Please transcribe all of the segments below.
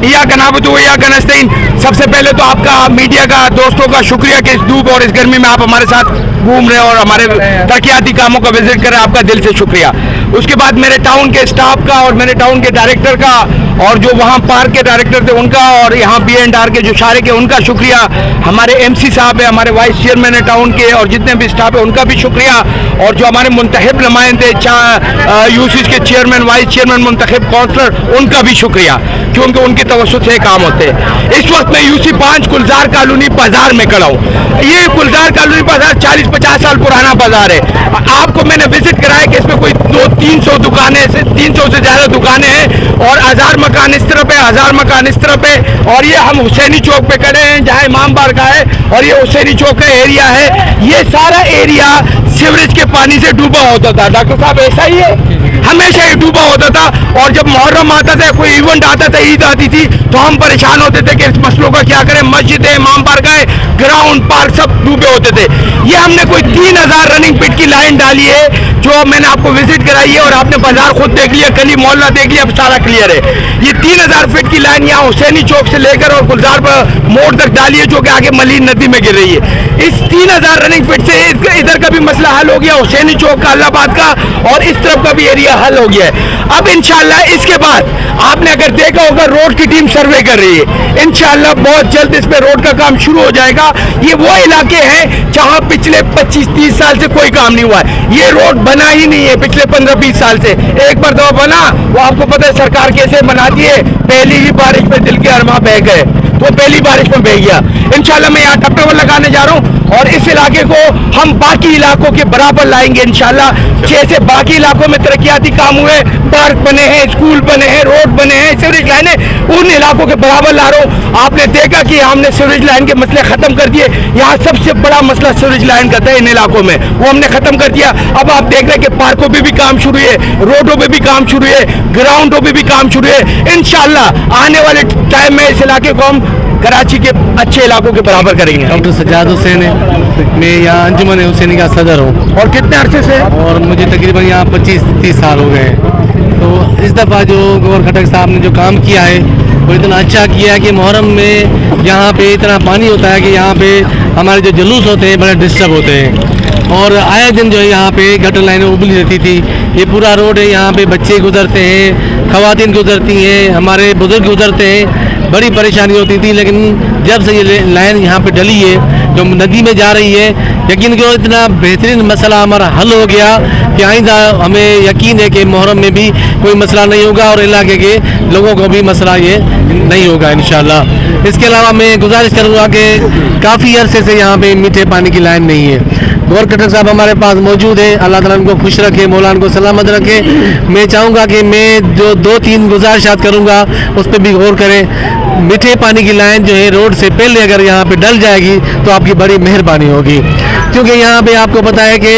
इय्याक नअबुदु व इय्याक नस्तईन। सबसे पहले तो आपका मीडिया का दोस्तों का शुक्रिया कि इस धूप और इस गर्मी में आप हमारे साथ घूम रहे हैं और हमारे तरक्याती कामों का विजिट कर रहे हैं, आपका दिल से शुक्रिया। उसके बाद मेरे टाउन के स्टाफ का और मेरे टाउन के डायरेक्टर का और जो वहाँ पार्क के डायरेक्टर थे उनका और यहाँ B&R के जो सारे के उनका शुक्रिया। हमारे MC साहब है, हमारे वाइस चेयरमैन है टाउन के और जितने भी स्टाफ है उनका भी शुक्रिया। और जो हमारे मुंतखब नुमाइंदे यूसीज के चेयरमैन, वाइस चेयरमैन, मुंतखब काउंसलर, उनका भी शुक्रिया क्योंकि उनकी तवज्जुह से काम होते हैं। इस वक्त मैं UC 5 गुलजार कॉलोनी बाजार में खड़ा हूँ। ये गुलजार कॉलोनी बाजार 40-50 साल पुराना बाजार है। आपको मैंने विजिट कराया कि इसमें कोई 200-300 दुकानें से 300 से ज़्यादा दुकानें हैं और 1000 मकान इस तरफ है, 1000 मकान इस तरफ है। और ये हम हुसैनी चौक पे खड़े हैं जहाँ इमाम बारगाह है और ये हुसैनी चौक का एरिया है। ये सारा एरिया सीवरेज के पानी से डूबा होता था। डॉक्टर साहब ऐसा ही है, हमेशा ही डूबा होता था। और जब मुहर्रम आता था, कोई इवेंट आता था, ईद आती थी तो हम परेशान होते थे कि इस मसलों का क्या करें। मस्जिद है, इमाम बारगाह है, ग्राउंड, पार्क सब डूबे होते थे। ये हमने कोई 3000 रनिंग पिट की लाइन डाली है जो मैंने आपको विजिट कराई है और आपने बाजार खुद देख लिया, गली मोहल्ला देख लिया, अब सारा क्लियर है। ये 3000 फीट की लाइन यहाँ हुसैनी चौक से लेकर और गुलजार मोड़ तक डाली है जो कि आगे मलीन नदी में गिर रही है। इस 3000 रनिंग फीट से इधर का भी मसला हल हो गया, हुसैनी चौक का, अल्लाहाबाद का, और इस तरफ का भी एरिया हल हो गया है। अब इंशाल्लाह इसके बाद आपने अगर देखा होगा रोड की टीम सर्वे कर रही है, इंशाल्लाह बहुत जल्द इस पे रोड का काम शुरू हो जाएगा। ये वो इलाके हैं जहां पिछले 25-30 साल से कोई काम नहीं हुआ है। ये रोड बना ही नहीं है पिछले 15-20 साल से। एक बार दो बना, वो आपको पता है सरकार कैसे बनाती है, पहली ही बारिश में दिल के अरमा बह गए, तो पहली बारिश में बह गया। इंशाल्लाह मैं यहाँ टप्पे लगाने जा रहा हूँ और इस इलाके को हम बाकी इलाकों के बराबर लाएंगे इंशाल्लाह। जैसे बाकी इलाकों में तरक्याती काम हुए, पार्क बने हैं, स्कूल बने हैं, रोड बने हैं, सीवरेज लाइनें, उन इलाकों के बराबर ला रहा हूँ। आपने देखा कि हमने सीवरेज लाइन के मसले खत्म कर दिए। यहाँ सबसे बड़ा मसला सीवरेज लाइन का था इन इलाकों में, वो हमने खत्म कर दिया। अब आप देख रहे हैं कि पार्कों पे भी काम शुरू है, रोडों पे भी काम शुरू है, ग्राउंडों पे भी काम शुरू है। इंशाल्लाह आने वाले टाइम में इस इलाके को हम कराची के अच्छे इलाकों के बराबर करेंगे। डॉक्टर सज्जाद हुसैन है, मैं यहाँ अंजुमन हुसैनी का सदर हूँ। और कितने अरसे से? और मुझे तकरीबन यहाँ 25-30 साल हो गए हैं। तो इस दफ़ा जो गौर खटक साहब ने जो काम किया है वो इतना अच्छा किया है कि मुहर्रम में यहाँ पे इतना पानी होता है कि यहाँ पे हमारे जो जुलूस होते हैं बड़े डिस्टर्ब होते हैं और आए दिन जो है यहाँ पे गटर लाइनें उबली रहती थी। ये पूरा रोड है, यहाँ पे बच्चे गुजरते हैं, ख़वातीन गुजरती हैं, हमारे बुजुर्ग गुजरते हैं, बड़ी परेशानी होती थी। लेकिन जब से ये लाइन यहाँ पे डली है जो नदी में जा रही है, यकीन करो इतना बेहतरीन मसला हमारा हल हो गया कि आइंदा हमें यकीन है कि मुहर्रम में भी कोई मसला नहीं होगा और इलाके के लोगों को भी मसला ये नहीं होगा इंशाल्लाह। इसके अलावा मैं गुजारिश करूँगा कि काफ़ी अरसे से यहाँ पे मीठे पानी की लाइन नहीं है। गौर खटक साहब हमारे पास मौजूद है, अल्लाह ताला उनको खुश रखे, मौलाना को सलामत रखे। मैं चाहूँगा कि मैं जो 2-3 गुजारिशात करूँगा उस पर भी गौर करें। मीठे पानी की लाइन जो है रोड से पहले अगर यहाँ पे डल जाएगी तो आपकी बड़ी मेहरबानी होगी, क्योंकि यहाँ पे आपको पता है कि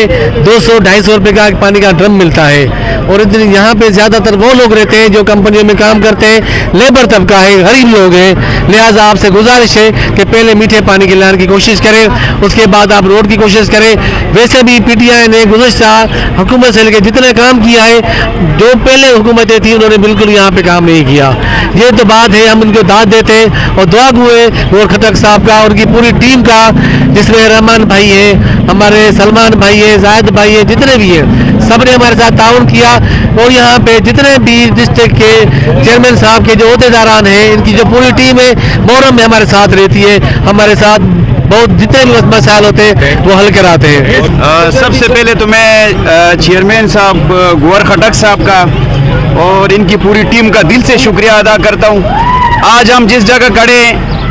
200-250 रुपये का पानी का ड्रम मिलता है और यहाँ पे ज़्यादातर वो लोग रहते हैं जो कंपनियों में काम करते हैं, लेबर तबका है, गरीब लोग हैं। लिहाजा आपसे गुजारिश है कि पहले मीठे पानी की लाइन की कोशिश करें, उसके बाद आप रोड की कोशिश करें। वैसे भी PTI ने गुज़श्ता हुकूमत से लेकर जितने काम किया है, जो पहले हुकूमतें थी उन्होंने बिल्कुल यहाँ पे काम नहीं किया। ये तो बात है, हम इनको दाद देते हैं और दुआ हुए गौर खटक साहब का, उनकी पूरी टीम का, जिसमें रहमान भाई है, हमारे सलमान भाई है, जायद भाई है, जितने भी हैं सब ने हमारे साथ ताउन किया। और यहाँ पे जितने भी डिस्ट्रिक्ट के चेयरमैन साहब के जो अहदेदारान हैं, इनकी जो पूरी टीम है मुहर्रम में हमारे साथ रहती है, हमारे साथ बहुत जितने भी मसाइल होते हैं वो हल कराते हैं। सबसे पहले तो मैं चेयरमैन साहब गौर खटक साहब का और इनकी पूरी टीम का दिल से शुक्रिया अदा करता हूँ। आज हम जिस जगह खड़े,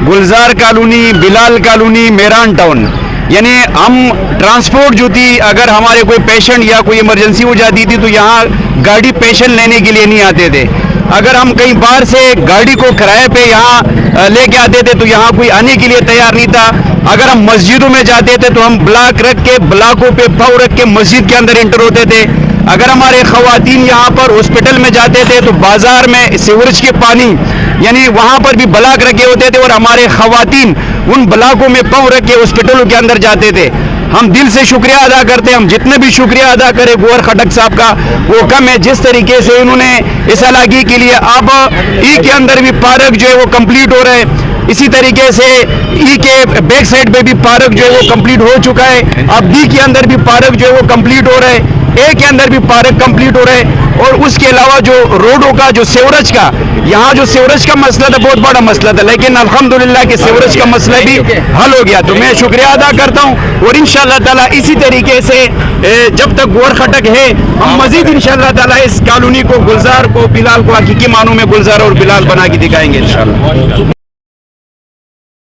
Gulzar colony, Bilal colony, Meeran town, यानी हम ट्रांसपोर्ट जो थी, अगर हमारे कोई पेशेंट या कोई इमरजेंसी हो जाती थी तो यहाँ गाड़ी पेशेंट लेने के लिए नहीं आते थे। अगर हम कहीं बाहर से गाड़ी को किराए पे यहाँ लेके आते थे तो यहाँ कोई आने के लिए तैयार नहीं था। अगर हम मस्जिदों में जाते थे तो हम ब्लॉक रख के, ब्लॉकों पे पाव रख के मस्जिद के अंदर एंटर होते थे। अगर हमारे ख़वातीन यहाँ पर हॉस्पिटल में जाते थे तो बाज़ार में सीवरेज के पानी, यानी वहाँ पर भी ब्लॉक रखे होते थे और हमारे ख़वातीन उन ब्लॉकों में पाँव रख के हॉस्पिटलों के अंदर जाते थे। हम दिल से शुक्रिया अदा करते हैं। हम जितने भी शुक्रिया अदा करें गोवर खटक साहब का वो कम है। जिस तरीके से उन्होंने इस इलाके के लिए अब ई के अंदर भी पार्क जो है वो कंप्लीट हो रहा है, इसी तरीके से ई के बैक साइड पे भी पार्क जो है वो कंप्लीट हो चुका है। अब डी के अंदर भी पार्क जो है वो कंप्लीट हो रहा है, ए के अंदर भी पार्क कंप्लीट हो रहा है। और उसके अलावा जो रोडों का जो सीवरेज का, यहाँ जो सीवरेज का मसला था बहुत बड़ा मसला था, लेकिन अल्हम्दुलिल्लाह कि सीवरेज का मसला भी हल हो गया। तो मैं शुक्रिया अदा करता हूँ और इंशाअल्लाह ताला इसी तरीके से जब तक गोवर खटक है हम मजीद इंशाअल्लाह ताला इस कॉलोनी को, गुलजार को, बिलाल को हकीकी मानों में गुलजार और बिलाल बना के दिखाएंगे इंशाअल्लाह।